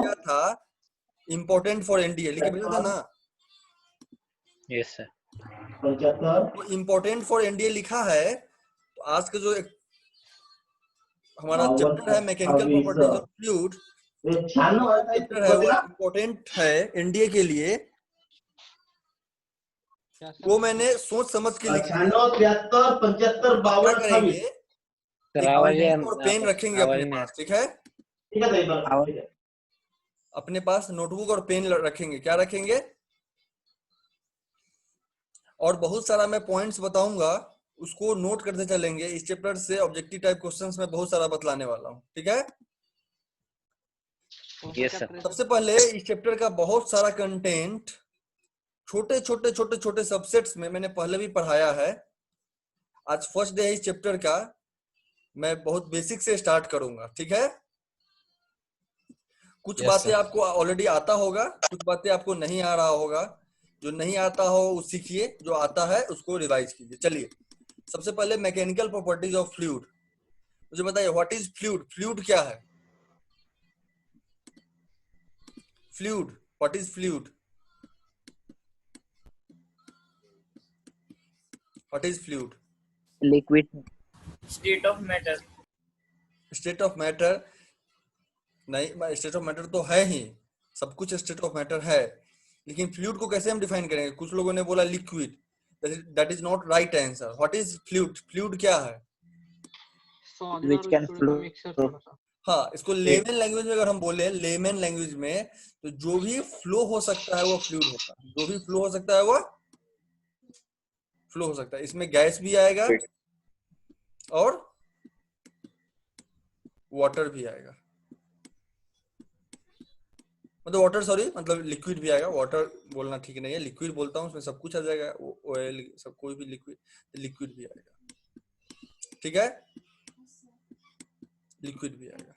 क्या था, important for NDA लिख के भेजा था ना। Yes sir. तो इम्पोर्टेंट फॉर एनडीए लिखा है, तो आज का जो हमारा चैप्टर है mechanical properties of fluid, chapter है वो इम्पोर्टेंट है एनडीए के लिए, वो मैंने सोच समझ के लिखा है। 93, 75, 52, क्या करेंगे, सर और पेन रखेंगे अपने पास, ठीक है, अपने पास नोटबुक और पेन रखेंगे, क्या रखेंगे, और बहुत सारा मैं पॉइंट्स बताऊंगा, उसको नोट करते चलेंगे। इस चैप्टर से ऑब्जेक्टिव टाइप क्वेश्चंस में बहुत सारा बतलाने वाला हूँ, ठीक है। Yes sir. सबसे पहले इस चैप्टर का बहुत सारा कंटेंट छोटे छोटे सबसेट्स में मैंने पहले भी पढ़ाया है। आज फर्स्ट डे है इस चैप्टर का, मैं बहुत बेसिक से स्टार्ट करूंगा, ठीक है। कुछ बातें आपको ऑलरेडी आता होगा, कुछ बातें आपको नहीं आ रहा होगा। जो नहीं आता हो वो सीखिए, जो आता है उसको रिवाइज कीजिए। चलिए, सबसे पहले मैकेनिकल प्रॉपर्टीज ऑफ फ्लूइड। मुझे बताइए व्हाट इज फ्लूइड, फ्लूइड क्या है, fluid, what is fluid, what is fluid? Liquid, state of matter. State of matter नहीं, स्टेट ऑफ मैटर तो है ही, सब कुछ स्टेट ऑफ मैटर है, लेकिन फ्लूइड को कैसे हम डिफाइन करेंगे? कुछ लोगों ने बोला liquid, that is not right answer. What is fluid, fluid क्या है? which can flow। हाँ, इसको लेमन लैंग्वेज में अगर हम बोले, लेमन लैंग्वेज में, तो जो भी फ्लो हो सकता है वो फ्लूइड होता है, जो भी फ्लो हो सकता है वो फ्लो हो सकता है। इसमें गैस भी आएगा और वाटर भी आएगा, मतलब वाटर, सॉरी, मतलब लिक्विड भी आएगा। वाटर बोलना ठीक नहीं है, लिक्विड बोलता हूँ, उसमें सब कुछ आ जाएगा, ऑयल, सब कोई भी लिक्विड, लिक्विड भी आएगा, ठीक है, लिक्विड भी आएगा।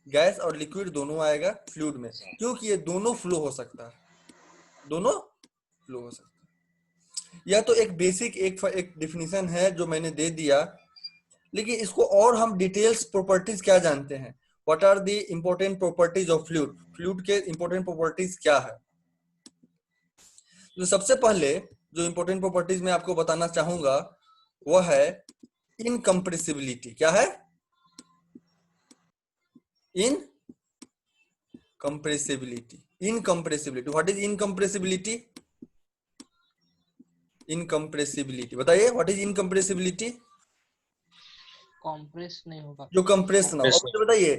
गैस और लिक्विड दोनों आएगा फ्लूइड में, क्योंकि ये दोनों फ्लो हो सकता है, दोनों फ्लो हो सकता है। यह तो एक बेसिक एक डिफिनीशन है जो मैंने दे दिया, लेकिन इसको और हम डिटेल्स प्रॉपर्टीज क्या जानते हैं, what are the important properties of fluid, fluid के इंपॉर्टेंट प्रॉपर्टीज क्या है। तो सबसे पहले जो इंपॉर्टेंट प्रॉपर्टीज मैं आपको बताना चाहूंगा वह है इनकम्प्रेसिबिलिटी। क्या है? इनकम्प्रेसिबिलिटी। इनकम्प्रेसिबिलिटी, व्हाट इज इनकम्प्रेसिबिलिटी? इनकम्प्रेसिबिलिटी बताइए, व्हाट इज इनकम्प्रेसिबिलिटी? कंप्रेस नहीं होगा, जो कंप्रेस ना हो। अब मुझे बताइए,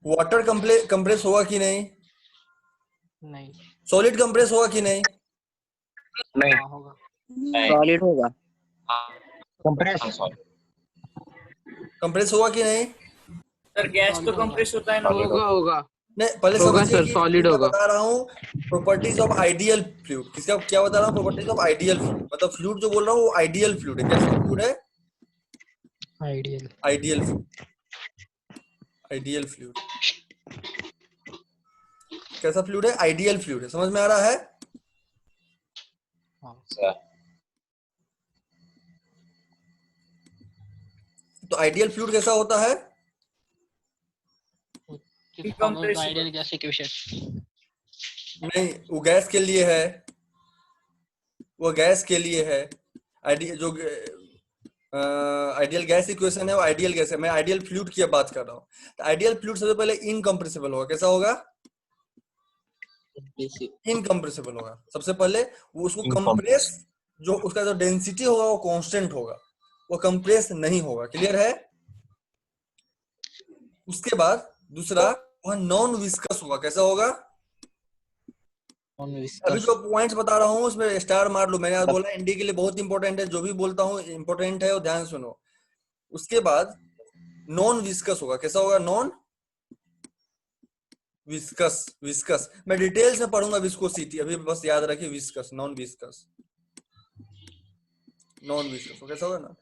वाटर कंप्रेस होगा कि नहीं? नहीं, सॉलिड कंप्रेस होगा कि नहीं? नहीं, होगा, सॉलिड होगा। कंप्रेस होगा कि नहीं? सर गैस तो कंप्रेस होता है ना। होगा। नहीं, पहले होगा समझिए सर, कि सॉलिड मैं होगा। बता रहा हूँ प्रॉपर्टीज ऑफ आइडियल फ्लूइड। किसका क्या बता रहा हूँ? प्रॉपर्टीज ऑफ आइडियल फ्लूइड, मतलब फ्लूइड जो बोल रहा हूँ वो आइडियल फ्लूइड है। कैसा फ्लूइड है? Ideal, ideal fluid, ideal fluid. कैसा फ्लूइड है? आइडियल फ्लूइड है। समझ में आ रहा है? तो आइडियल फ्लूइड कैसा होता है? Ideal gas equation. नहीं, वो गैस के लिए है, वो गैस के लिए है। जो आइडियल गैस इक्वेशन है वो आइडियल गैस है, मैं आइडियल फ्लूइड की बात कर रहा हूँ। तो आइडियल फ्लूइड सबसे पहले इनकम्प्रेसिबल होगा। कैसा होगा? इनकम्प्रेसिबल होगा। सबसे पहले वो उसको कंप्रेस, जो उसका जो डेंसिटी होगा वो कांस्टेंट होगा, वो कंप्रेस नहीं होगा। क्लियर है? उसके बाद दूसरा, वह नॉन विस्कस होगा। कैसा होगा? अभी जो पॉइंट्स बता रहा हूँ उसमें स्टार मार लो। मैंने आज बोला एनडी के लिए बहुत इंपॉर्टेंट है, जो भी बोलता हूँ इंपॉर्टेंट है, वो ध्यान सुनो। उसके बाद नॉन विस्कस होगा। कैसा होगा? Non viscous. विस्कस मैं डिटेल्स में पढ़ूंगा विस्कोसिटी, अभी बस याद रखिए viscous, non viscous, non viscous. कैसा होगा ना?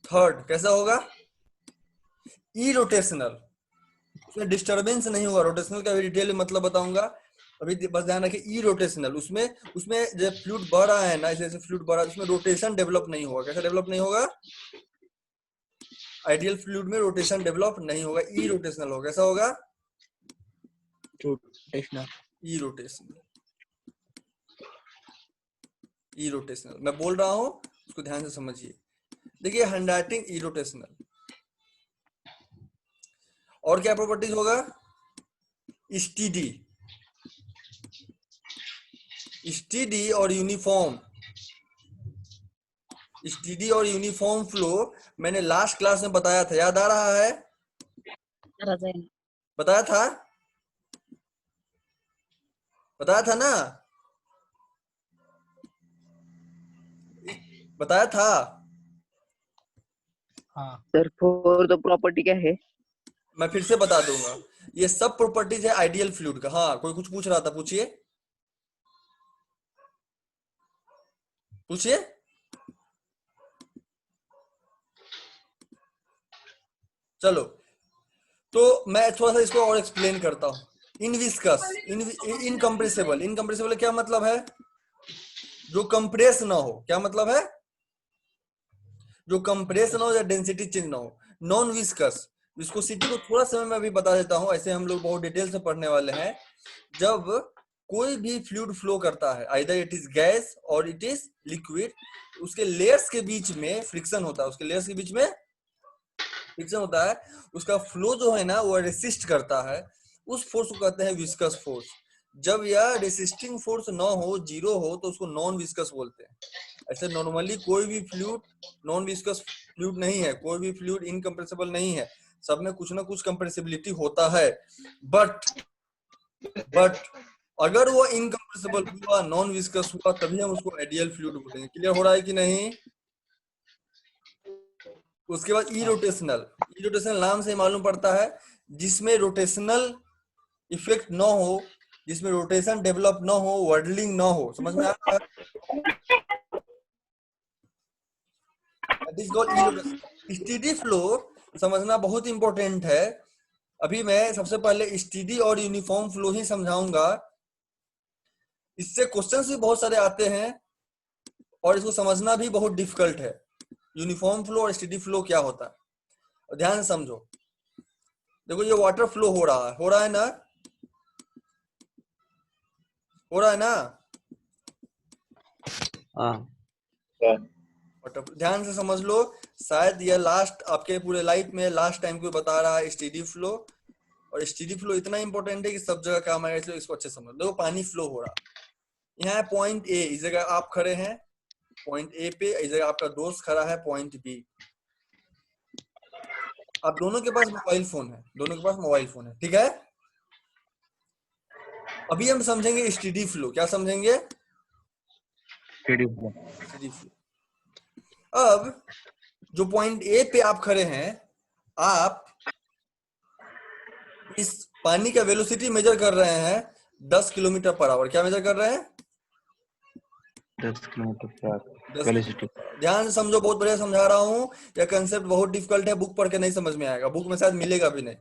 थर्ड कैसा होगा? इरोटेशनल, उसमें डिस्टरबेंस नहीं होगा। रोटेशनल का भी डिटेल में मतलब बताऊंगा, अभी बस ध्यान रखिए। इरोटेशनल, उसमें जब फ्लूइड बढ़ रहा है ना, जैसे फ्लूइड बढ़ रहा है, उसमें रोटेशन डेवलप नहीं होगा। कैसा डेवलप नहीं होगा? आइडियल फ्लूइड में रोटेशन डेवलप नहीं होगा, इरोटेशनल होगा। कैसा होगा? रोटेशनल इरोटेशनल मैं बोल रहा हूं, उसको ध्यान से समझिए। देखिए हैंडराइटिंग इरोटेशनल। और क्या प्रॉपर्टीज होगा? स्टीडी और यूनिफॉर्म फ्लो मैंने लास्ट क्लास में बताया था, याद आ रहा है? बताया था ना? बताया था। हाँ सर फोर्थ प्रॉपर्टी क्या है? मैं फिर से बता दूंगा, ये सब प्रॉपर्टीज है आइडियल फ्लूइड का। हाँ कोई कुछ पूछ रहा था, पूछिए। चलो तो मैं थोड़ा सा इसको और एक्सप्लेन करता हूँ। इनविस्कस, इनकम्प्रेसिबल क्या मतलब है? जो कंप्रेस ना हो। क्या मतलब है? जो कंप्रेस ना हो या डेंसिटी चेंज ना हो। नॉन विस्कस, विस्कोसिटी को थोड़ा समय में अभी बता देता हूँ, ऐसे हम लोग बहुत डिटेल से पढ़ने वाले हैं। जब कोई भी फ्लूइड फ्लो करता है, आइदर इट इज गैस और इट इज लिक्विड, उसके लेयर्स के बीच में फ्रिक्शन होता है, उसका फ्लो जो है ना वो रेसिस्ट करता है, उस फोर्स को कहते हैं विस्कस फोर्स। जब यह रेसिस्टिंग फोर्स ना हो, जीरो हो, तो उसको नॉन विस्कस बोलते हैं। ऐसे नॉर्मली कोई भी फ्लूइड नॉन विस्कस फ्लूइड नहीं है, कोई भी फ्लूइड इनकम्प्रेसिबल नहीं है, सब में कुछ ना कुछ कंप्रेसिबिलिटी होता है। बट अगर वो इनकम्प्रेसिबल हुआ, नॉन विस्कस हुआ, तभी हम उसको आइडियल फ्लूइड बोलेंगे। क्लियर हो रहा है कि नहीं? उसके बाद इरोटेशनल नाम से मालूम पड़ता है, जिसमें रोटेशनल इफेक्ट ना हो, जिसमें रोटेशन डेवलप ना हो, वर्डलिंग ना हो। समझ में आ रहा है? दैट इज कॉल्ड इरोटेशन। स्टीडी फ्लो समझना बहुत इंपॉर्टेंट है। अभी मैं सबसे पहले स्टीडी और यूनिफॉर्म फ्लो ही समझाऊंगा। इससे क्वेश्चंस भी बहुत सारे आते हैं और इसको समझना भी बहुत डिफिकल्ट है। यूनिफॉर्म फ्लो और स्टीडी फ्लो क्या होता है, और ध्यान से समझो। देखो ये वाटर फ्लो हो रहा है ना? हो रहा है ना? ध्यान से समझ लो। शायद यह लास्ट आपके पूरे लाइफ में लास्ट टाइम को बता रहा है स्टीडी फ्लो। और स्टीडी फ्लो इतना इंपॉर्टेंट है कि सब जगह काम आएगा, इसलिए इसको अच्छे समझ लो। देखो पानी फ्लो हो रहा, यहाँ पॉइंट ए, इस जगह आप खड़े हैं पॉइंट ए पे, इस जगह आपका दोस्त खड़ा है पॉइंट बी। आप दोनों के पास मोबाइल फोन है, ठीक है? अभी हम समझेंगे स्टीडी फ्लो। क्या समझेंगे? Steady flow. अब जो पॉइंट ए पे आप खड़े हैं, आप इस पानी का वेलोसिटी मेजर कर रहे हैं 10 किलोमीटर पर आवर। क्या मेजर कर रहे हैं? 10 किलोमीटर पर वेलोसिटी। ध्यान से समझो, बहुत बढ़िया समझा रहा हूँ। यह कंसेप्ट बहुत डिफिकल्ट है, बुक पढ़ के नहीं समझ में आएगा, बुक में शायद मिलेगा भी नहीं।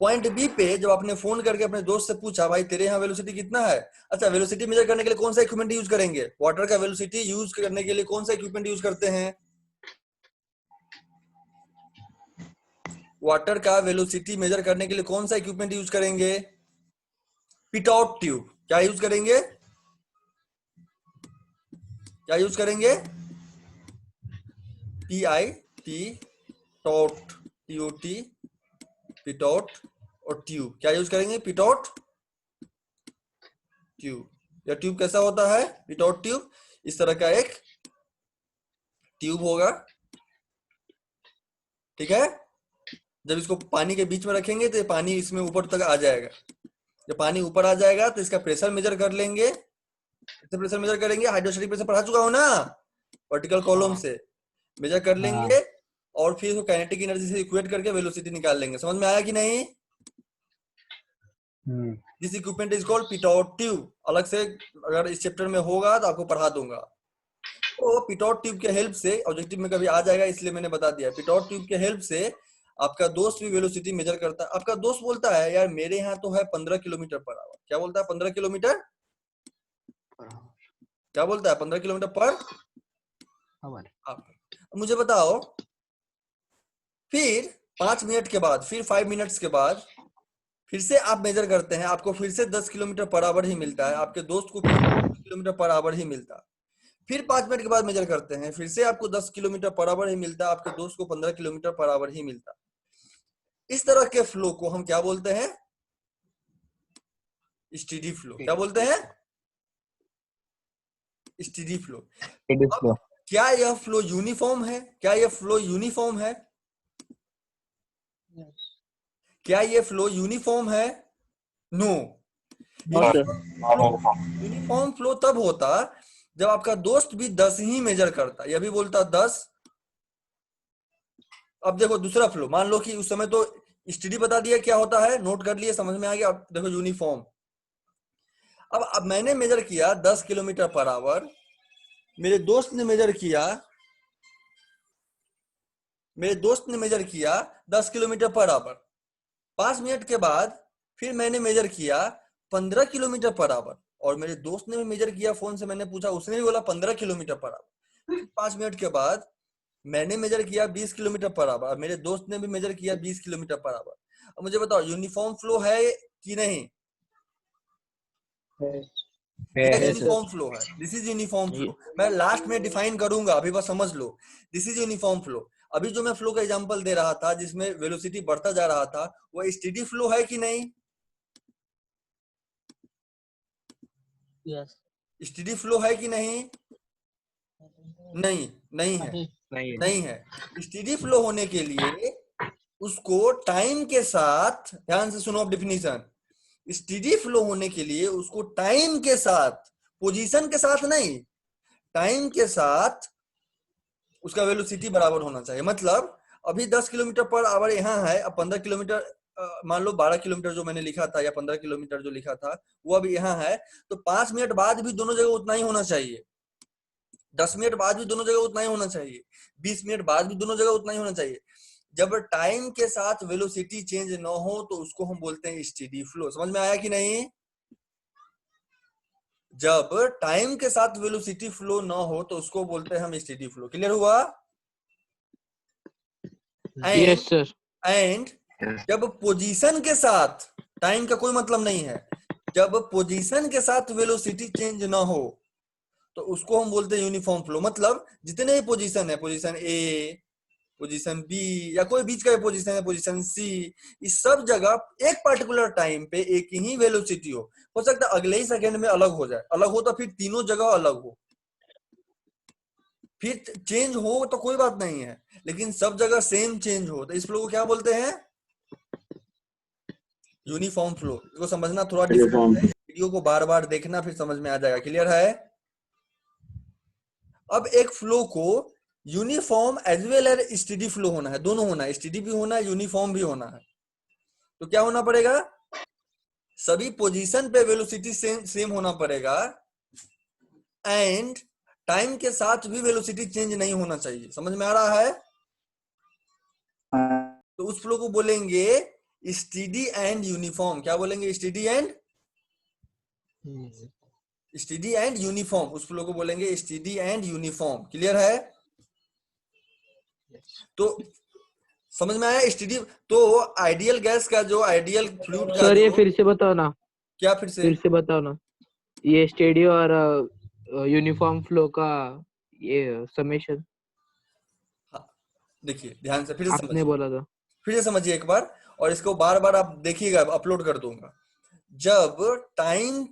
पॉइंट बी पे जब आपने फोन करके अपने दोस्त से पूछा, भाई तेरे यहाँ वेलोसिटी कितना है? अच्छा, वेलोसिटी मेजर करने के लिए कौन सा इक्विपमेंट यूज करेंगे? वाटर का वेलोसिटी यूज करने के लिए कौन सा इक्विपमेंट यूज करते हैं? वाटर का वेलोसिटी मेजर करने के लिए कौन सा इक्विपमेंट यूज करेंगे? Pitot tube. क्या यूज करेंगे? PIT टॉट, TOT, पिटॉट और ट्यूब। क्या यूज करेंगे? Pitot tube. यह ट्यूब कैसा होता है? पिटॉट ट्यूब इस तरह का एक ट्यूब होगा, ठीक है? जब इसको पानी के बीच में रखेंगे तो ये पानी इसमें ऊपर तक आ जाएगा। जब पानी ऊपर आ जाएगा तो इसका प्रेशर मेजर कर लेंगे। प्रेशर मेजर करेंगे, हाइड्रोस्टैटिक प्रेशर पढ़ा चुका हूं ना, वर्टिकल कॉलम से मेजर कर लेंगे और फिर इसको काइनेटिक एनर्जी से इक्वेट करके वेलोसिटी निकाल लेंगे। समझ में आया कि नहीं? This equipment is called pitot tube. अलग से अगर इस चैप्टर में होगा तो आपको पढ़ा दूंगा। तो पिटॉट ट्यूब के हेल्प से, ऑब्जेक्टिव में कभी आ जाएगा इसलिए मैंने बता दिया, पिटॉट ट्यूब के हेल्प से आपका दोस्त भी वेलोसिटी मेजर करता है। आपका दोस्त बोलता है यार मेरे यहाँ तो है 15 किलोमीटर पर आवर। क्या बोलता है? 15 किलोमीटर। क्या बोलता है? 15 किलोमीटर पर आवर। मुझे बताओ, फिर 5 मिनट के बाद, फिर 5 मिनट्स के बाद, फिर से आप मेजर करते हैं, आपको फिर से 10 किलोमीटर पर आवर ही मिलता है, आपके दोस्त को फिर 10 किलोमीटर पर आवर ही मिलता है। फिर 5 मिनट के बाद मेजर करते हैं, फिर से आपको 10 किलोमीटर पर आवर ही मिलता है, आपके दोस्त को 15 किलोमीटर पर आवर ही मिलता है। इस तरह के फ्लो को हम क्या बोलते हैं? Steady flow. क्या बोलते हैं? Steady flow. Steady flow. क्या यह फ्लो यूनिफॉर्म है? क्या यह फ्लो यूनिफॉर्म है? क्या ये फ्लो यूनिफॉर्म है? No. No, sir. Uniform flow तब होता जब आपका दोस्त भी 10 ही मेजर करता, यह भी बोलता 10। अब देखो दूसरा फ्लो, मान लो कि उस समय तो स्टडी बता दिया क्या होता है, नोट कर लिए, समझ में आ गया। अब देखो यूनिफॉर्म। अब मैंने मेजर किया 10 किलोमीटर पर आवर, मेरे दोस्त ने मेजर किया 10 किलोमीटर पर आवर। 5 मिनट के बाद फिर मैंने मेजर किया 15 किलोमीटर पर आवर, और मेरे दोस्त ने भी मेजर किया, फोन से मैंने पूछा, उसने भी बोला 15 किलोमीटर पर आवर। 5 मिनट के बाद मैंने मेजर किया 20 किलोमीटर पर आवर, मेरे दोस्त ने भी मेजर किया 20 किलोमीटर पर आवर। अब मुझे बताओ यूनिफॉर्म फ्लो है कि नहीं? यूनिफॉर्म फ्लो है। This is uniform flow. मैं लास्ट में डिफाइन करूंगा, अभी बस समझ लो। This is uniform flow. अभी जो मैं फ्लो का एग्जांपल दे रहा था जिसमें वेलोसिटी बढ़ता जा रहा था, वो स्टेडी फ्लो है कि नहीं? यस। स्टेडी फ्लो है कि नहीं? नहीं, नहीं है, नहीं है। स्टेडी फ्लो होने के लिए उसको टाइम के साथ, ध्यान से सुनो अब डेफिनेशन, स्टेडी फ्लो होने के लिए उसको टाइम के साथ, पोजीशन के साथ नहीं, टाइम के साथ उसका वेलोसिटी बराबर होना चाहिए। मतलब अभी 10 किलोमीटर पर आवर यहाँ है, अब 15 किलोमीटर, मान लो 12 किलोमीटर जो मैंने लिखा था या 15 किलोमीटर जो लिखा था वो अभी यहाँ है, तो 5 मिनट बाद भी दोनों जगह उतना ही होना चाहिए, 10 मिनट बाद भी दोनों जगह उतना ही होना चाहिए, 20 मिनट बाद भी दोनों जगह उतना ही होना चाहिए। जब टाइम के साथ वेलोसिटी चेंज न हो तो उसको हम बोलते हैं स्टेडी फ्लो। समझ में आया कि नहीं? जब टाइम के साथ वेलोसिटी फ्लो न हो तो उसको बोलते हैं हम स्टेडी फ्लो। क्लियर हुआ? Yes sir. एंड जब पोजीशन के साथ, टाइम का कोई मतलब नहीं है, जब पोजीशन के साथ वेलोसिटी चेंज ना हो तो उसको हम बोलते हैं यूनिफॉर्म फ्लो। मतलब जितने भी पोजीशन है, पोजीशन ए, पोजीशन बी, या कोई बीच का पोजीशन है, पोजीशन सी, इस सब जगह एक पर्टिकुलर टाइम पे एक ही वेलोसिटी हो सकता है अगले ही सेकंड में अलग हो जाए, अलग हो तो फिर तीनों जगह अलग हो, फिर चेंज हो तो कोई बात नहीं है, लेकिन सब जगह सेम चेंज हो तो इस फ्लो को क्या बोलते हैं? Uniform flow. इसको समझना थोड़ा डिफिकल्ट है, वीडियो को बार बार देखना फिर समझ में आ जाएगा। क्लियर है? अब एक फ्लो को uniform as well as steady flow होना है, दोनों होना है, स्टेडी भी होना है, यूनिफॉर्म भी होना है। तो क्या होना पड़ेगा? सभी पोजीशन पे वेलोसिटी सेम होना पड़ेगा, एंड टाइम के साथ भी वेलोसिटी चेंज नहीं होना चाहिए। समझ में आ रहा है? तो उस फ्लो को बोलेंगे स्टेडी एंड यूनिफॉर्म। क्या बोलेंगे? Steady and uniform. उस फ्लो को बोलेंगे स्टेडी एंड यूनिफॉर्म। क्लियर है? तो समझ में आया? स्टेडी तो आइडियल गैस का जो आइडियल फ्लूइड का सर ये जो, फिर से बताओ ना, क्या फिर से बताओ ना, ये स्टेडी और यूनिफॉर्म फ्लो का ये समेशन हाँ, देखिए ध्यान से फिर से आपने समझिए, बोला था। फिर से समझिए एक बार, और इसको बार बार आप देखिएगा, अपलोड कर दूंगा। जब टाइम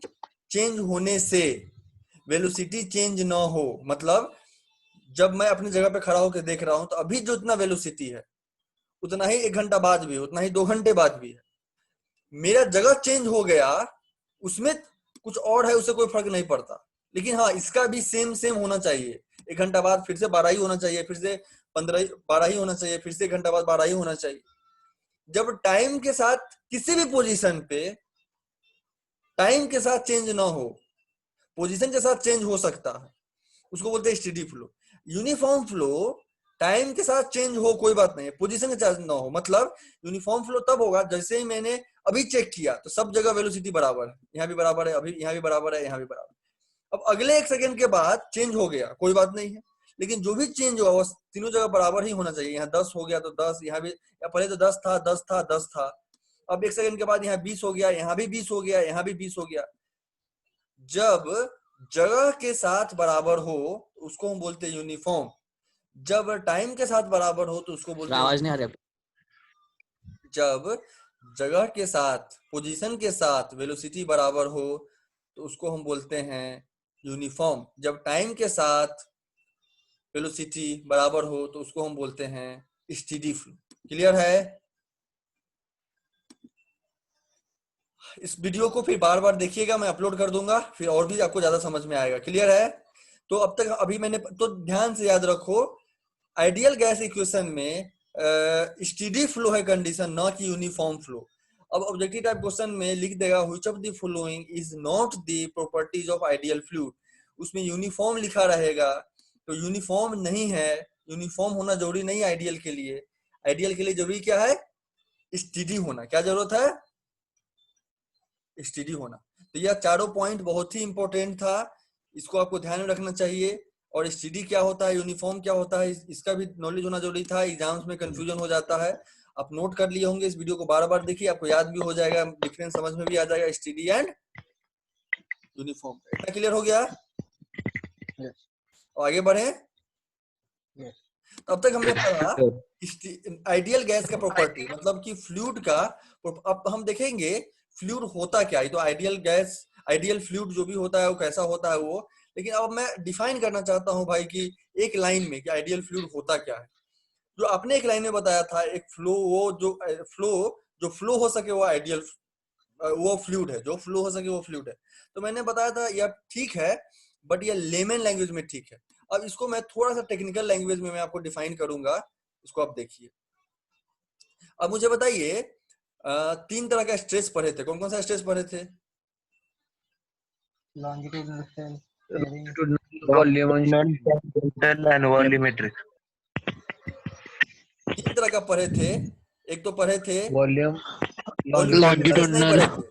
चेंज होने से वेलोसिटी चेंज ना हो, मतलब जब मैं अपनी जगह पे खड़ा होकर देख रहा हूं तो अभी जो इतना वेलोसिटी है उतना ही 1 घंटा बाद भी, उतना ही 2 घंटे बाद भी है। मेरा जगह चेंज हो गया, उसमें कुछ और है, उससे कोई फर्क नहीं पड़ता, लेकिन हाँ इसका भी सेम होना चाहिए। 1 घंटा बाद फिर से 12 ही होना चाहिए, फिर से 12 ही होना चाहिए, फिर से 1 घंटा बाद 12 ही होना चाहिए। जब टाइम के साथ किसी भी पोजीशन पे टाइम के साथ चेंज ना हो, पोजीशन के साथ चेंज हो सकता है, उसको बोलते हैं steady flow. Uniform flow time के साथ चेंज हो कोई बात नहीं, पोजीशन के साथ ना हो। मतलब यूनिफॉर्म फ्लो तब होगा जैसे ही मैंने अभी चेक किया तो सब जगह वेलोसिटी बराबर है, यहाँ भी बराबर है, अभी यहाँ भी बराबर है, यहाँ भी बराबर। अब अगले 1 सेकंड के बाद चेंज हो गया, कोई बात नहीं है, लेकिन जो भी चेंज हुआ वो तीनों जगह बराबर ही होना चाहिए। यहाँ 10 हो गया तो 10, यहाँ भी, या पहले तो 10 था, 10 था, 10 था, अब 1 सेकंड के बाद यहाँ 20 हो गया, यहाँ भी 20 हो गया, यहाँ भी 20 हो गया। जब जगह के साथ बराबर हो उसको हम बोलते हैं यूनिफॉर्म, जब टाइम के साथ बराबर हो तो उसको बोलते हैं, आवाज नहीं आ रही। जब जगह के साथ, पोजीशन के साथ वेलोसिटी बराबर हो तो उसको हम बोलते हैं यूनिफॉर्म, जब टाइम के साथ वेलोसिटी बराबर हो तो उसको हम बोलते हैं स्टेडी फ्लो। क्लियर है? इस वीडियो को फिर बार बार देखिएगा, मैं अपलोड कर दूंगा, फिर और भी आपको ज्यादा समझ में आएगा। क्लियर है? तो अब तक अभी मैंने तो ध्यान से याद रखो, आइडियल गैस इक्वेशन में स्टेडी फ्लो है कंडीशन, ना कि यूनिफॉर्म फ्लो। अब ऑब्जेक्टिव टाइप क्वेश्चन में लिख देगा which of the following is not the properties of ideal fluid, उसमें यूनिफॉर्म लिखा रहेगा, तो यूनिफॉर्म नहीं है, यूनिफॉर्म होना जरूरी नहीं आइडियल के लिए। आइडियल के लिए जरूरी क्या है? स्टेडी होना। क्या जरूरत है? स्टेडी होना। तो यह चारों पॉइंट बहुत ही इंपॉर्टेंट था, इसको आपको ध्यान में रखना चाहिए। और स्टेडी क्या होता है, यूनिफॉर्म क्या होता है, इसका भी नॉलेज होना जरूरी था, एग्जाम्स में कंफ्यूजन हो जाता है। आप नोट कर लिए होंगे, इस वीडियो को बार बार देखिए, आपको याद भी हो जाएगा, डिफरेंस समझ में भी आ जाएगा स्टेडी एंड यूनिफॉर्म। इतना क्लियर हो गया? और आगे बढ़े। अब तक हमने पढ़ा आइडियल गैस का प्रॉपर्टी, मतलब कि फ्लूइड का। अब हम देखेंगे फ्लूइड होता क्या है, तो आइडियल गैस, आइडियल फ्लूइड जो भी होता है वो कैसा होता है वो। लेकिन अब मैं डिफाइन करना चाहता हूं भाई कि एक लाइन में कि आइडियल फ्लूइड होता क्या है। जो आपने एक लाइन में बताया था, एक फ्लो, वो जो फ्लो हो सके वो आइडियल, वो फ्लूइड है, जो फ्लो हो सके वो फ्लूइड है। तो मैंने बताया था यह ठीक है, बट यह लेमन लैंग्वेज में ठीक है। अब इसको मैं थोड़ा सा टेक्निकल लैंग्वेज में मैं आपको डिफाइन करूंगा, इसको आप देखिए। अब मुझे बताइए 3 तरह का स्ट्रेस पढ़े थे, कौन कौन सा स्ट्रेस पढ़े थे? Volume and volumetric. 3 तरह का पढ़े थे। एक तो पढ़े थे वॉल्यूम स्ट्रेस, नहीं पढ़े थे।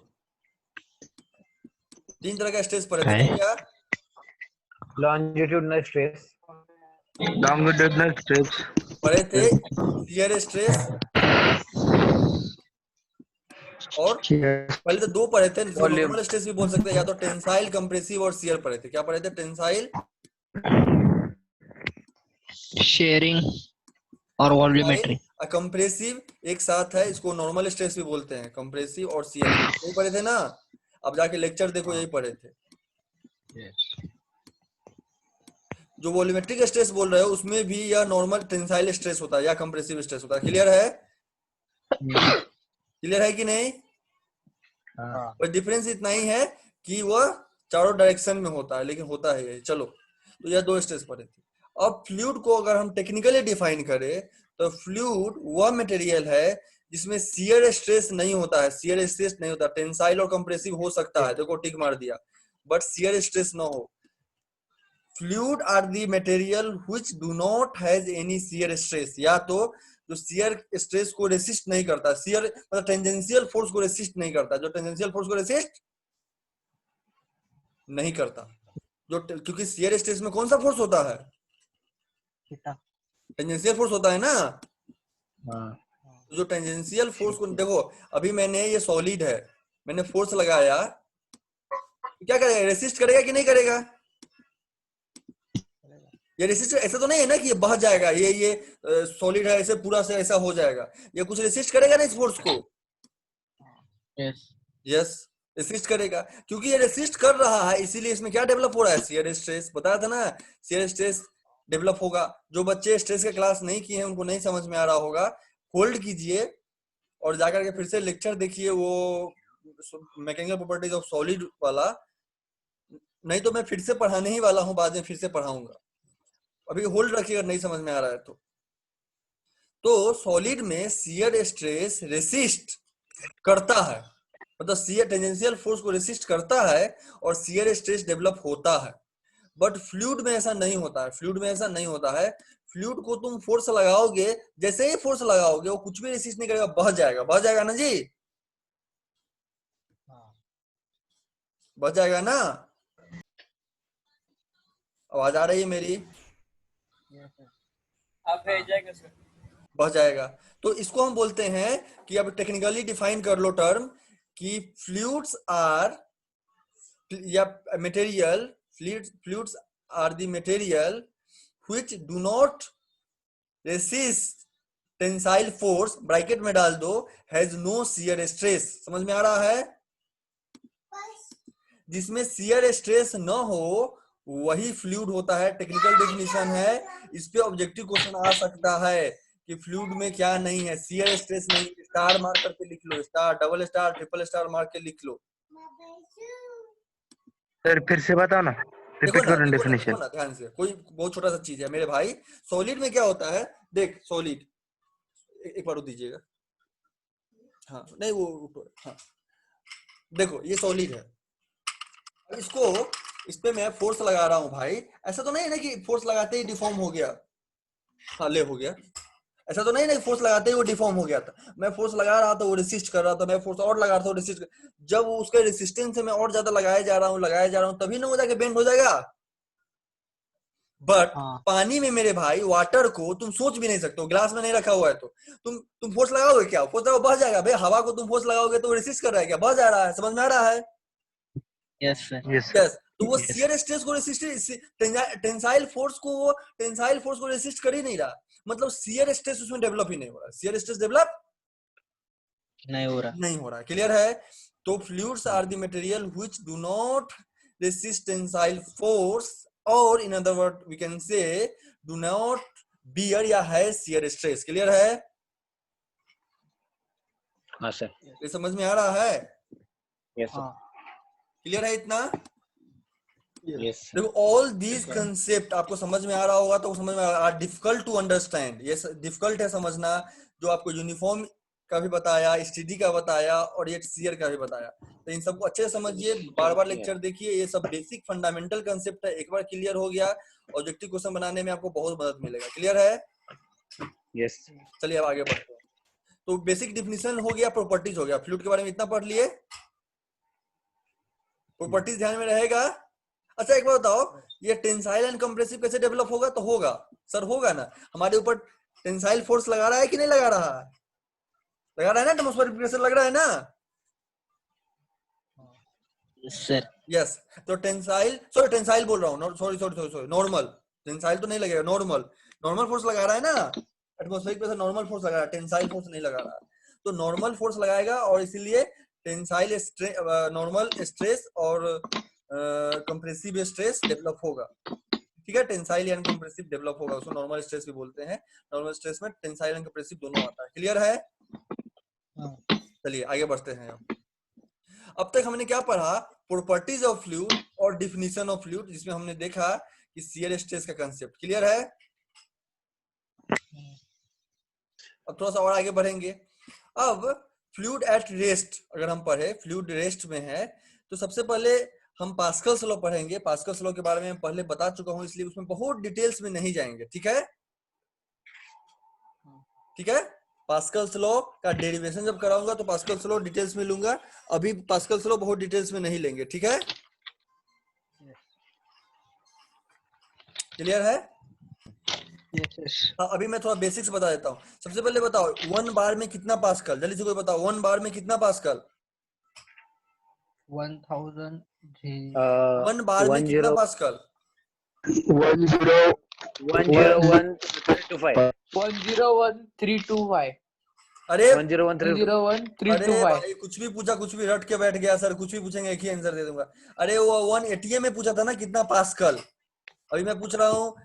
3 तरह का स्ट्रेस पढ़े थे, क्या? लॉन्जिट्यूडनल स्ट्रेस पढ़े थे शियर स्ट्रेस, और पहले तो 2 पढ़े थे, नॉर्मल स्ट्रेस भी बोल सकते हैं, या तो टेंसाइल, कंप्रेसिव और शियर पढ़े थे। क्या पढ़े थे? टेंसाइल, शेयरिंग और वॉल्यूमेट्री। कंप्रेसिव एक साथ है, इसको नॉर्मल स्ट्रेस भी बोलते हैं, कंप्रेसिव और शियर। यही पढ़े थे ना? अब जाके लेक्चर देखो, यही पढ़े थे। जो वॉल्यूमेट्रिक स्ट्रेस बोल रहे हो उसमें भी या नॉर्मल टेंसाइल स्ट्रेस होता है या कंप्रेसिव स्ट्रेस होता है। क्लियर है? क्लियर है कि नहीं? और डिफरेंस इतना ही है कि वह चारों डायरेक्शन में होता है, लेकिन होता है यही। चलो, तो यह 2 स्ट्रेस पढ़े थे। अब फ्लूइड को अगर हम टेक्निकली डिफाइन करें तो फ्लूइड वह मटेरियल है जिसमें शियर स्ट्रेस नहीं होता है, शियर स्ट्रेस नहीं होता। टेंसाइल और कंप्रेसिव हो सकता है, देखो टिक मार दिया, बट शियर स्ट्रेस ना हो। Fluid are the material which do not has any shear stress, या तो जो शियर स्ट्रेस को रेसिस्ट नहीं करता, शियर मतलब टेंजेंशियल फोर्स को रेसिस्ट नहीं करता, जो टेंजेंशियल फोर्स को रेसिस्ट नहीं करता, जो क्योंकि शियर स्ट्रेस में कौन सा फोर्स होता है? टेंजेंशियल फोर्स होता है ना। जो टेंजेंशियल फोर्स को देखो, अभी मैंने ये सॉलिड है, मैंने फोर्स लगाया, क्या करेगा? रेसिस्ट करेगा कि नहीं करेगा? ये रेसिस्ट ऐसा तो नहीं है ना कि ये बह जाएगा, ये सॉलिड है ऐसे पूरा से ऐसा हो जाएगा, ये कुछ रेसिस्ट करेगा ना इस फोर्स को? यस, रेसिस्ट करेगा। क्योंकि ये रेसिस्ट कर रहा है इसीलिए इसमें क्या डेवलप हो रहा है? Shear stress. बताया था ना, शियर स्ट्रेस डेवलप होगा। जो बच्चे स्ट्रेस का क्लास नहीं किए हैं उनको नहीं समझ में आ रहा होगा, होल्ड कीजिए और जाकर के फिर से लेक्चर देखिए, वो मैकेनिकल प्रॉपर्टीज ऑफ सॉलिड वाला। नहीं तो मैं फिर से पढ़ाने ही वाला हूं, बाद में फिर से पढ़ाऊंगा, अभी होल्ड रखिएगा, नहीं समझ में आ रहा है तो सॉलिड में शियर स्ट्रेस रेसिस्ट करता है, मतलब शियर टेंजेंशियल फोर्स को रेसिस्ट करता है और शियर स्ट्रेस डेवलप होता है। बट फ्लूइड में ऐसा नहीं होता है, फ्लूइड में ऐसा नहीं होता है। फ्लूइड को तुम फोर्स लगाओगे, जैसे ही फोर्स लगाओगे वो कुछ भी रेसिस्ट नहीं करेगा, बह जाएगा। बह जाएगा ना जी? बह जाएगा ना? आवाज आ रही है मेरी? आप भेज जाएगा सर। बह जाएगा। तो इसको हम बोलते हैं कि अब टेक्निकली डिफाइन कर लो टर्म कि फ्लूइड्स आर या material, fluids are the material which do not resist tensile force, bracket में डाल दो, हैज नो शियर स्ट्रेस। समझ में आ रहा है? जिसमें शियर स्ट्रेस न हो वही फ्लूइड होता है। टेक्निकल डेफिनेशन है, इस पे ऑब्जेक्टिव क्वेश्चन आ सकता है कि फ्लूइड में क्या नहीं है, शियर स्ट्रेस नहीं। स्टार मार करके लिख लो, star, double star, triple star मार के लिख लो। सर फिर से बताओ ना, देखो रिपीट ना, करो देखो ना, देखो डेफिनेशन। ना ध्यान से, कोई बहुत छोटा सा चीज है मेरे भाई। सॉलिड में क्या होता है, देख सॉलिड, एक बार वो दीजिएगा। हाँ नहीं वो, हाँ देखो ये सॉलिड है, इसको, इस पे मैं फोर्स लगा रहा हूँ भाई। ऐसा तो नहीं है ना कि फोर्स लगाते ही डिफॉर्म हो गया। हाँ ले हो गया। ऐसा तो नहीं ना फोर्स लगाते ही वो डिफॉर्म हो गया था। मैं फोर्स लगा रहा था, वो रेसिस्ट कर रहा था, मैं फोर्स और लगा रहा था, वो रेसिस्ट जब उसके रेसिस्टेंस से मैं और ज्यादा लगाया जा रहा हूँ तभी ना हो जाके बेंड हो जाएगा। बट हाँ पानी में मेरे भाई, वाटर को तुम सोच भी नहीं सकते हो, ग्लास में नहीं रखा हुआ है तो तुम फोर्स लगाओगे क्या? फोर्स लगाओ बह जाएगा भाई। हवा को तुम फोर्स लगाओगे तो रेसिस्ट कर रहा है क्या? बह जा रहा है। समझ में आ रहा है? Yes sir yes yes. तो वो Yes. शियर स्ट्रेस को रेसिस्ट, टेंसाइल फोर्स को रेसिस्ट कर ही नहीं रहा। मतलब शियर स्ट्रेस उसमें डेवलप ही नहीं हो रहा, शियर स्ट्रेस डेवलप नहीं हो रहा। नहीं हो रहा। क्लियर है? तो fluids are the material which do not resist tensile force, और in other word we can say do not bear या हैव शियर स्ट्रेस। क्लियर है? हाँ सर। ये समझ में आ रहा है? Yes sir. हाँ क्लियर है इतना? यस देखो ऑल दीज कंसेप्ट आपको समझ में आ रहा होगा तो समझ में आ रहा, डिफिकल्ट टू अंडरस्टैंड, ये डिफिकल्ट है समझना। जो आपको यूनिफॉर्म का भी बताया, स्टेडी का बताया और ये शियर का भी बताया, तो इन सबको अच्छे से समझिए, बार बार लेक्चर देखिए। ये सब बेसिक फंडामेंटल कंसेप्ट है, एक बार क्लियर हो गया ऑब्जेक्टिव क्वेश्चन बनाने में आपको बहुत मदद मिलेगा। क्लियर है? यस। चलिए अब आगे बढ़ते हैं। तो बेसिक डिफिनीशन हो गया, प्रॉपर्टीज हो गया, फ्लूइड के बारे में इतना पढ़ लिए। प्रॉपर्टीज ध्यान में रहेगा। अच्छा एक बार बताओ, ये टेंसाइल एंड कंप्रेसिव कैसे डेवलप होगा? तो होगा सर, होगा ना, हमारे ऊपर टेंसाइल फोर्स लगा रहा है कि नहीं लगा रहा है? लगा रहा है ना, एटमॉस्फेरिक प्रेशर लग रहा है ना? सर। यस। तो टेंसाइल बोल रहा हूँ, सॉरी नॉर्मल टेंसाइल तो नहीं लगेगा, नॉर्मल फोर्स लगा रहा है ना, एटमॉस्फेरिक प्रेशर नॉर्मल फोर्स लगा रहा है, टेंसाइल फोर्स नहीं लगा रहा। तो नॉर्मल फोर्स लगाएगा और इसीलिए टेंसाइल नॉर्मल स्ट्रेस और कंप्रेसिव स्ट्रेस डेवलप होगा। ठीक है? टेंसाइल एंड कंप्रेसिव डेवलप होगा, उसको नॉर्मल स्ट्रेस भी बोलते हैं। नॉर्मल स्ट्रेस में टेंसाइल एंड कंप्रेसिव दोनों आता है। क्लियर है? चलिए आगे बढ़ते हैं। अब तक हमने क्या पढ़ा? प्रॉपर्टीज ऑफ फ्लूइड और डिफिनीशन ऑफ फ्लूइड, जिसमें हमने देखा कि शियर स्ट्रेस का कंसेप्ट। क्लियर है? अब थोड़ा सा और आगे बढ़ेंगे। अब फ्लूइड एट रेस्ट अगर हम पढ़े, फ्लूइड रेस्ट में है, तो सबसे पहले हम पास्कल्स लॉ पढ़ेंगे। पास्कल्स लॉ के बारे में पहले बता चुका हूं, इसलिए उसमें बहुत डिटेल्स में नहीं जाएंगे। ठीक है? ठीक है? पास्कल्स लॉ का डेरिवेशन जब कराऊंगा तो पास्कल्स लॉ डिटेल्स में लूंगा, अभी पास्कल्स लॉ बहुत डिटेल्स में नहीं लेंगे। ठीक है? क्लियर है? हाँ, अभी मैं थोड़ा बेसिक्स बता देता हूँ। सबसे पहले बताओ 1 बार में कितना पास्कल? जल्दी से कोई बताओ, 1 बार में कितना पास्कल? 1000 1 बार में कितना पास्कल? 101,325 101,325 अरे 101,325 अरे 101,325 भाई कुछ भी पूछा, कुछ भी रट के बैठ गया सर, कुछ भी पूछेंगे एक ही आंसर दे दूंगा। अरे वो 180 में पूछा था ना कितना पास्कल, अभी मैं पूछ रहा हूँ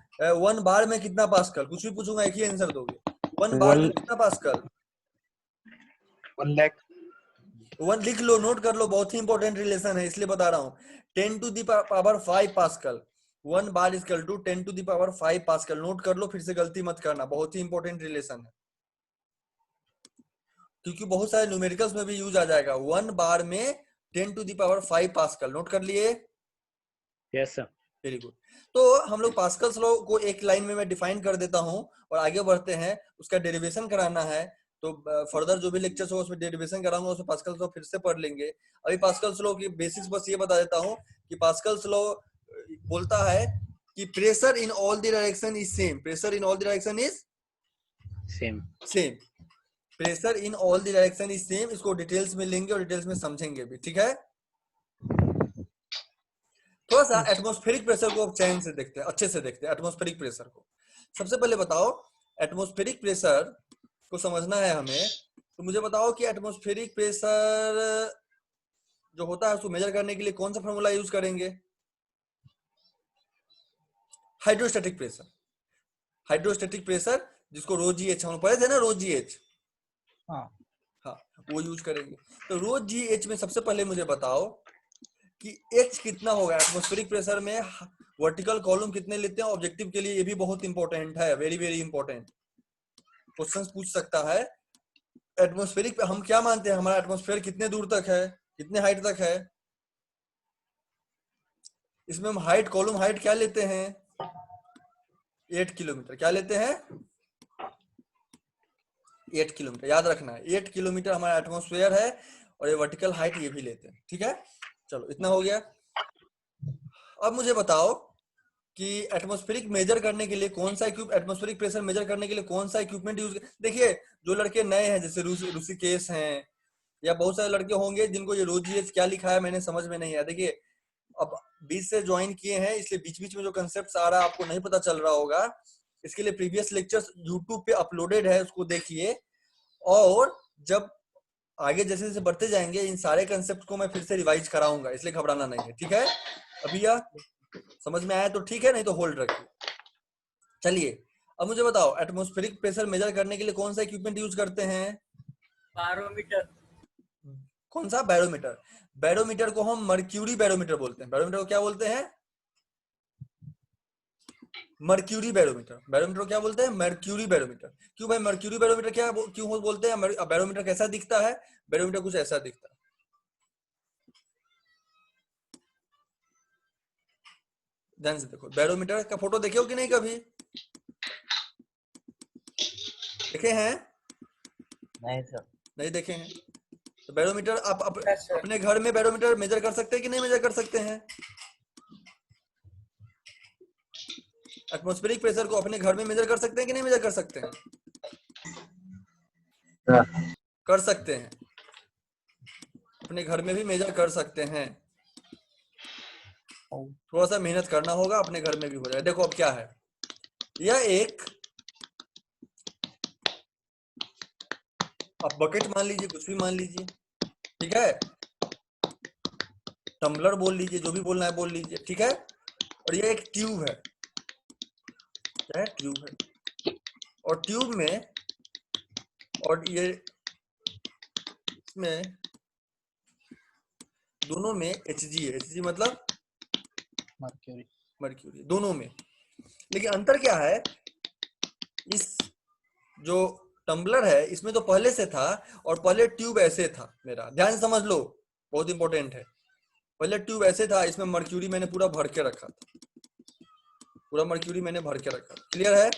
1 बार में कितना पास्कल, कुछ भी पूछूंगा एक ही आंसर दोगे। 1 बार में कितना पास्कल? 1 लाख 1 लिख लो, नोट कर लो, बहुत ही इंपॉर्टेंट रिलेशन है इसलिए बता रहा हूँ। 10 to the power 5 pascal, 1 bar equal to 10 to the power 5 pascal. Note कर लो, फिर से गलती मत करना, बहुत ही इंपॉर्टेंट रिलेशन है, क्योंकि बहुत सारे न्यूमेरिकल्स में भी यूज आ जाएगा। 1 बार में 10 to the power 5 pascal. Note कर लिए? Yes sir. Very good. तो हम लोग पास्कल्स लॉ को एक लाइन में मैं डिफाइन कर देता हूं और आगे बढ़ते हैं। उसका डेरिवेशन कराना है तो फर्दर जो भी लेक्चर्स हो उसमें डेरिवेशन कराऊंगा, उसमें पास्कल्स लॉ फिर से पढ़ लेंगे। अभी पास्कल्स लॉ की बेसिक्स बस ये बता देता हूं कि पास्कल्स लॉ बोलता है कि pressure in all the direction is same. Pressure in all the direction is Same. Same. Pressure in all the direction is same. इसको डिटेल्स में लेंगे और डिटेल्स में समझेंगे भी, ठीक है। थोड़ा सा एटमॉस्फेरिक प्रेशर को चैन से देखते हैं, अच्छे से देखते हैं एटमॉस्फेरिक प्रेशर को। सबसे पहले बताओ, एटमॉस्फेरिक प्रेशर को समझना है हमें, तो मुझे बताओ कि एटमॉस्फेरिक प्रेशर जो होता है उसको मेजर करने के लिए कौन सा फॉर्मूला यूज करेंगे? Hydrostatic pressure. हाइड्रोस्टैटिक प्रेशर जिसको रो जी एच हम पढ़े थे ना, रो जी एच, हाँ वो यूज करेंगे। तो रो जी एच में सबसे पहले मुझे बताओ कि एच कितना होगा एटमॉस्फेरिक प्रेशर में, वर्टिकल कॉलम कितने लेते हैं ऑब्जेक्टिव के लिए, ये भी बहुत इंपॉर्टेंट है, वेरी वेरी इंपॉर्टेंट क्वेश्चन पूछ सकता है। एटमॉस्फेरिक पे हम क्या मानते हैं, हमारा एटमॉस्फेयर कितने दूर तक है, कितने हाइट तक है? इसमें हम हाइट, कॉलम हाइट क्या लेते हैं? 8 किलोमीटर। क्या लेते हैं? 8 किलोमीटर, याद रखना है 8 किलोमीटर हमारा एटमॉस्फेयर है, और ये वर्टिकल हाइट ये भी लेते हैं, ठीक है। चलो इतना हो गया। अब मुझे बताओ कि एटमॉस्फेरिक मेजर करने के लिए कौन सा एटमॉस्फेरिक प्रेशर मेजर करने के लिए कौन सा इक्विपमेंट यूज। देखिए जो लड़के नए हैं, जैसे ऋषिकेश हैं, या बहुत सारे लड़के होंगे जिनको ये रोजीएच क्या लिखा है मैंने समझ में नहीं आया। देखिए अब बीच से ज्वाइन किए हैं, इसलिए बीच बीच में जो कंसेप्ट आ रहा है आपको नहीं पता चल रहा होगा। इसके लिए प्रीवियस लेक्चर्स यूट्यूब पे अपलोडेड है, उसको देखिए। और जब आगे जैसे जैसे बढ़ते जाएंगे इन सारे कंसेप्ट को मैं फिर से रिवाइज कराऊंगा, इसलिए घबराना नहीं है, ठीक है। अभी यह समझ में आया तो ठीक है, नहीं तो होल्ड रखिए। चलिए अब मुझे बताओ, एटमॉस्फेरिक प्रेशर मेजर करने के लिए कौन सा इक्विपमेंट यूज करते हैं? बैरोमीटर। कौन सा? बैरोमीटर। बैरोमीटर को हम मर्क्यूरी बैरोमीटर बोलते हैं। बैरोमीटर को क्या बोलते हैं? Mercury barometer. बैरोमीटर को क्या बोलते हैं? Mercury barometer. क्यों भाई मर्क्यूरी बैरोमीटर क्या क्यों बोलते हैं? बैरोमीटर कैसा दिखता है? बैरोमीटर कुछ ऐसा दिखता है। ध्यान से देखो, बैरोमीटर का फोटो देखे हो कि नहीं कभी? देखे हैं? नहीं सर। नहीं देखे हैं। तो बैरोमीटर आप अपने घर में बैरोमीटर मेजर कर सकते हैं कि नहीं मेजर कर सकते हैं? एटमॉस्फेरिक प्रेशर को अपने घर में मेजर कर सकते हैं कि नहीं मेजर कर सकते हैं? कर सकते हैं, अपने घर में भी मेजर कर सकते हैं। थोड़ा सा मेहनत करना होगा, अपने घर में भी हो जाए। देखो अब क्या है, यह एक आप बकेट मान लीजिए, कुछ भी मान लीजिए, ठीक है। टम्बलर बोल लीजिए, जो भी बोलना है बोल लीजिए, ठीक है। और ये एक ट्यूब है, क्या है? ट्यूब है। और ट्यूब में, और ये इसमें दोनों में Hg है। Hg मतलब मर्क्यूरी, दोनों में। लेकिन अंतर क्या है, इस जो टम्बलर है इसमें तो पहले से था, और पहले ट्यूब ऐसे था। मेरा ध्यान से समझ लो, बहुत इंपॉर्टेंट है। पहले ट्यूब ऐसे था, इसमें मर्क्यूरी मैंने पूरा भर के रखा था, पूरा मर्क्यूरी मैंने भर के रखा था। क्लियर है?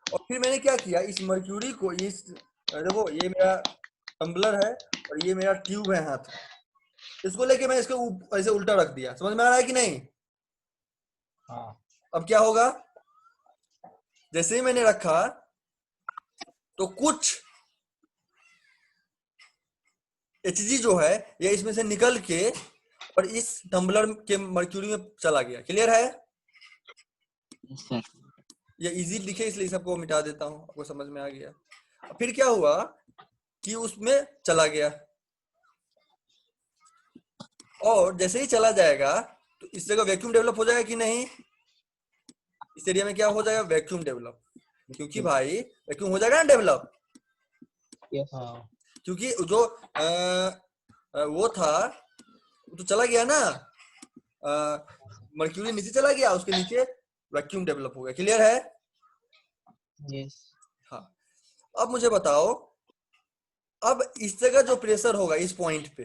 और फिर मैंने क्या किया, इस मर्क्यूरी को, इस देखो ये मेरा टम्बलर है और ये मेरा ट्यूब है हाथ, इसको लेके मैं इसको ऐसे उल्टा रख दिया। समझ में आ रहा है कि नहीं? हाँ। अब क्या होगा, जैसे ही मैंने रखा तो कुछ Hg जो है ये इसमें से निकल के और इस टम्बलर के मर्क्यूरी में चला गया। क्लियर है? सर। ये इजी लिखे इसलिए सबको मिटा देता हूं, आपको समझ में आ गया। फिर क्या हुआ कि उसमें चला गया, और जैसे ही चला जाएगा तो इस जगह वैक्यूम डेवलप हो जाएगा कि नहीं? इस एरिया में क्या हो जाएगा? Vacuum develop. क्योंकि भाई वैक्यूम हो जाएगा ना डेवलप, क्योंकि जो वो था वो तो चला गया ना, मर्क्यूरी नीचे चला गया, उसके नीचे वैक्यूम डेवलप हो गया। क्लियर है? यस। हाँ। अब मुझे बताओ, अब इस जगह जो प्रेशर होगा इस पॉइंट पे,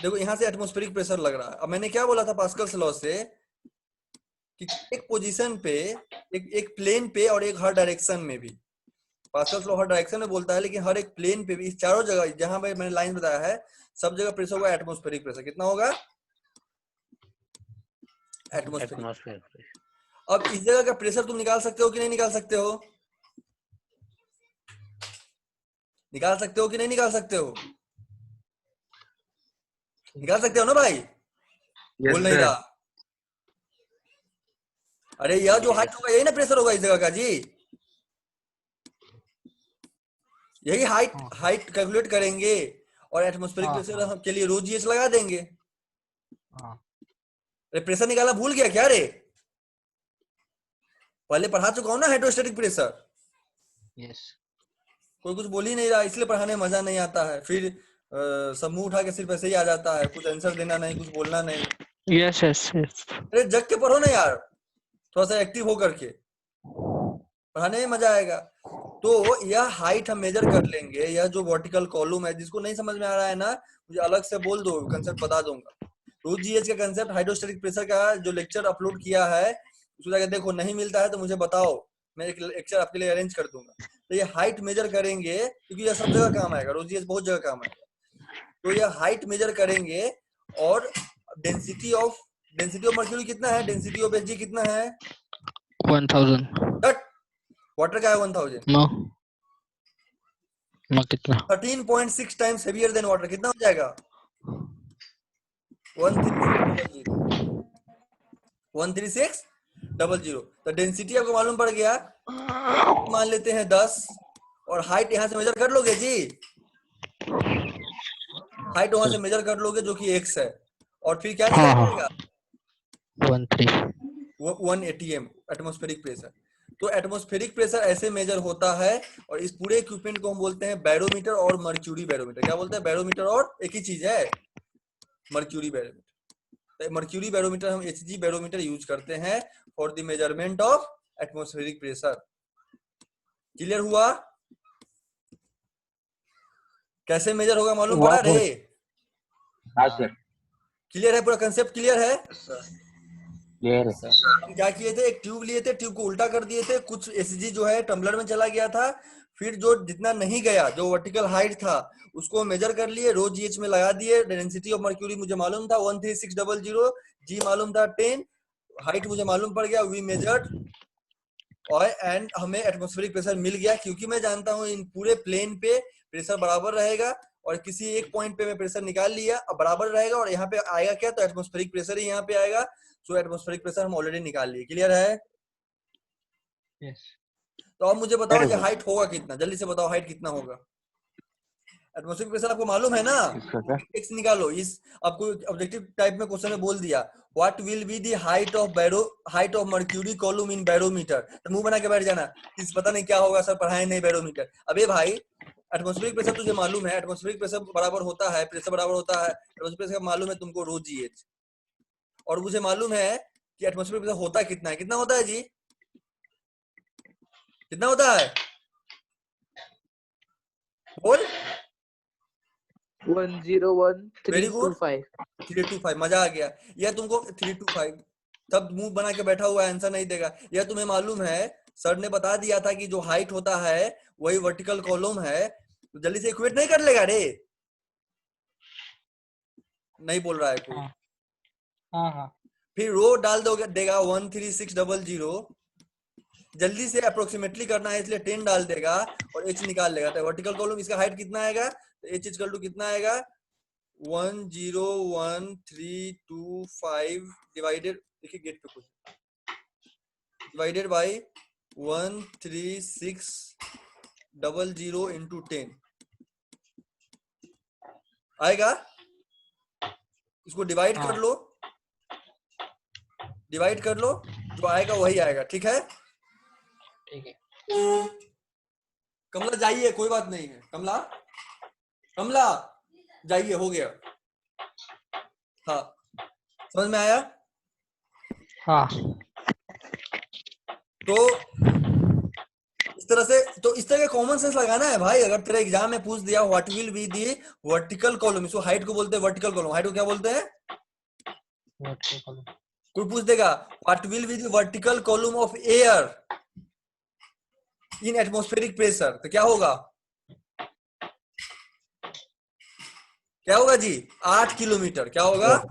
देखो यहां से एटमॉस्फेरिक प्रेशर लग रहा है। अब मैंने क्या बोला था पास्कल्स लॉ से कि एक पोजीशन पे, एक प्लेन पे और एक हर डायरेक्शन में भी, पास्कल्स लॉ हर डायरेक्शन में बोलता है, लेकिन हर एक प्लेन पे भी, इस चारों जगह जहां पे मैंने लाइन बताया है सब जगह प्रेशर होगा एटमॉस्फेरिक प्रेशर। कितना होगा? एटमॉस्फेरिक। Atmosphere. अब इस जगह का प्रेशर तुम निकाल सकते हो कि नहीं निकाल सकते हो? निकाल सकते हो कि नहीं निकाल सकते हो? निकाल सकते हो ना भाई? यस बोल नहीं सर। रहा। अरे यह जो हाइट होगा यही ना प्रेशर होगा इस जगह का जी। यही हाइट कैलकुलेट करेंगे और एटमॉस्फेरिक प्रेशर हम के लिए रो जीएच लगा देंगे। अरे प्रेशर निकालना भूल गया क्या रे? पहले पढ़ा चुका हूं ना हाइड्रोस्टेटिक प्रेशर। यस कोई कुछ बोल ही नहीं रहा, इसलिए पढ़ाने में मजा नहीं आता है। फिर सब मुंह उठा के सिर्फ ऐसे ही आ जाता है, कुछ आंसर देना नहीं, कुछ बोलना नहीं। यस यस यस अरे जग के पढ़ो ना यार, थोड़ा सा एक्टिव हो करके, पढ़ाने में मजा आएगा। तो यह हाइट हम मेजर कर लेंगे। यह जो वर्टिकल कॉलम है, जिसको नहीं समझ में आ रहा है ना, मुझे अलग से बोल दो, कंसेप्ट बता दूंगा। रो जीएच का कंसेप्ट, हाइड्रोस्टेटिक प्रेशर का जो लेक्चर अपलोड किया है उसको जाकर देखो, नहीं मिलता है तो मुझे बताओ, मैं एक लेक्चर आपके लिए अरेंज कर दूंगा। तो ये हाइट मेजर करेंगे क्योंकि यह सब जगह काम आएगा, रो जीएच बहुत जगह काम आएगा। तो यह हाइट मेजर करेंगे और डेंसिटी ऑफ मर्क्यूरी कितना है, डेंसिटी ऑफ एच कितना है? 1000 दट वाटर का है 1000, नो कितना 13.6 टाइम्स हेवियर देन वाटर। कितना हो जाएगा? 13600। तो डेंसिटी आपको मालूम पड़ गया, मान लेते हैं 10, और हाइट यहां से मेजर कर लोगे जी, हाइट वहां से मेजर कर लोगे जो कि x है, और फिर क्या निकल जाएगा? 180 एटमॉस्फेरिक प्रेशर। तो एटमॉस्फेरिक प्रेशर ऐसे मेजर होता है, और इस पूरे इक्विपमेंट को हम बोलते हैं बैरोमीटर और मर्क्यूरी बैरोमीटर। क्या बोलते हैं? बैरोमीटर और एक ही चीज है, मर्क्यूरी बैरोमीटर। मर्क्यूरी बैरोमीटर हम एचजी बैरोमीटर यूज करते हैं for the measurement of atmospheric pressure. Clear हुआ? कैसे मेजर होगा मालूम पड़ा रे? हाँ सर। क्लियर है? पूरा कंसेप्ट क्लियर है? क्लियर है। हम क्या किए थे, एक ट्यूब लिए थे, ट्यूब को उल्टा कर दिए थे, कुछ एसजी जो है टम्बलर में चला गया था, फिर जो जितना नहीं गया, जो वर्टिकल हाइट था, उसको मेजर कर लिए, रो जीएच में लगा दिए। डेंसिटी ऑफ मर्क्यूरी मुझे मालूम था 13600, जी मालूम था 10, हाइट मुझे मालूम पड़ गया, वी मेजर्ड, और एंड हमें एटमॉस्फेरिक प्रेशर मिल गया। क्योंकि मैं जानता हूं इन पूरे प्लेन पे प्रेशर बराबर रहेगा, और किसी एक पॉइंट पे मैं प्रेशर निकाल लिया, अब बराबर रहेगा, और यहाँ पे आएगा क्या? तो एटमॉस्फेरिक प्रेशर ही यहाँ पे आएगा। सो एटमॉस्फेरिक प्रेशर हम ऑलरेडी निकाल लिए। क्लियर है? यस तो अब मुझे बताओ ये हाइट होगा कितना, जल्दी से बताओ हाइट कितना होगा। एटमॉस्फेरिक प्रेशर आपको मालूम है ना, एक्स निकालो। इस आपको ऑब्जेक्टिव टाइप में क्वेश्चन में बोल दिया, what will be the height of mercury column in barometer. तो मुंह बना के बैठ जाना, इस पता नहीं क्या होगा सर, पढ़ाए नहीं बैरोमीटर। अबे भाई, एटमॉस्फेरिक प्रेशर तुझे मालूम है, एटमॉस्फेरिक प्रेशर बराबर होता है, प्रेशर बराबर होता है, एटमॉस्फेरिक प्रेशर मालूम है तुमको, रो जीएच। और मुझे मालूम है कि एटमॉस्फेरिक प्रेशर होता कितना है। कितना होता है जी? कितना होता है? बोल। 101325 325। मजा आ गया। यह तुमको 325 तब मुंह बना के बैठा हुआ आंसर नहीं देगा। यह तुम्हें मालूम है, सर ने बता दिया था कि जो हाइट होता है वही वर्टिकल कॉलम है। तो जल्दी से इक्वेट नहीं कर लेगा रे? नहीं बोल रहा है कोई। हाँ फिर रो डाल देगा 13600, जल्दी से अप्रोक्सीमेटली करना है इसलिए 10 डाल देगा, और एच निकाल लेगा। तो वर्टिकल कॉलम इसका हाइट कितना आएगा? तो एच इक्वल टू कितना आएगा? 101,325 डिवाइडेड, देखिए गेट पे कुछ, डिवाइडेड बाई 13600 इंटू 10 आएगा। इसको डिवाइड कर लो, डिवाइड कर लो, जो आएगा वही आएगा। ठीक है? ठीक है। कमला जाइए, कोई बात नहीं है। कमला जाइए, हो गया। हाँ, समझ में आया? हाँ तो इस तरह से, तो इस तरह का कॉमन सेंस लगाना है भाई। अगर तेरे एग्जाम में पूछ दिया what will be the vertical column, इसको हाइट को बोलते हैं वर्टिकल कॉलम। हाइट को क्या बोलते हैं? कोई पूछ देगा what will be the vertical column of air in atmospheric pressure, तो क्या होगा? क्या होगा जी? 8 किलोमीटर। क्या होगा?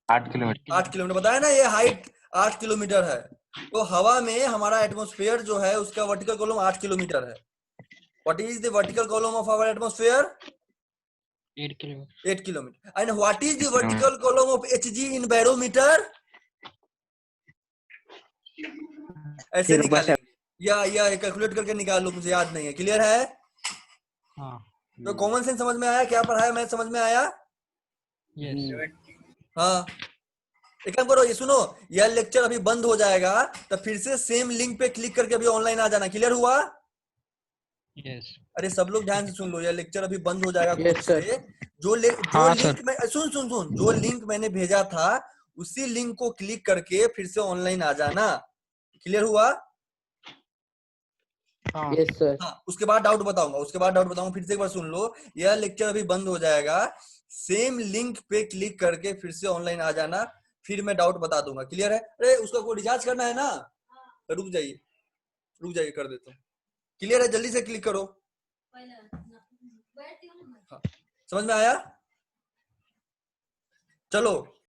8 किलोमीटर। 8 किलोमीटर बताया ना, ये हाइट 8 किलोमीटर है। तो हवा में हमारा एटमॉस्फेयर जो है उसका वर्टिकल कॉलम 8 किलोमीटर है। What is the vertical column of our atmosphere? 8 kilometer. 8 kilometer. And what is the 6 kilometer. vertical column of Hg in barometer? ऐसे 3/7. निकालेंगे या कैलकुलेट करके निकाल लो, मुझे याद नहीं है. क्लियर है? हाँ. तो कॉमन सेंस समझ में आया? क्या पढ़ाया मैं समझ में आया? Yes. हाँ. एक काम करो, ये सुनो, यह लेक्चर अभी बंद हो जाएगा, तो फिर से सेम लिंक पे क्लिक करके अभी ऑनलाइन आ जाना. क्लियर हुआ? Yes. अरे सब लोग ध्यान से सुन लो, यह लेक्चर अभी बंद हो जाएगा. Yes, खुद sir. से जो हाँ, लिंक में सुन जो लिंक मैंने भेजा था उसी लिंक को क्लिक करके फिर से ऑनलाइन आ जाना. क्लियर हुआ? हाँ. Yes, sir. हाँ. उसके बाद डाउट बताऊंगा. फिर से एक बार सुन लो, यह लेक्चर अभी बंद हो जाएगा, सेम लिंक पे क्लिक करके फिर से ऑनलाइन आ जाना, फिर मैं डाउट बता दूंगा. क्लियर है? अरे उसका कोई रिचार्ज करना है ना, तो रुक जाइए कर देता हूँ. क्लियर है? जल्दी से क्लिक करो. हाँ. समझ में आया? चलो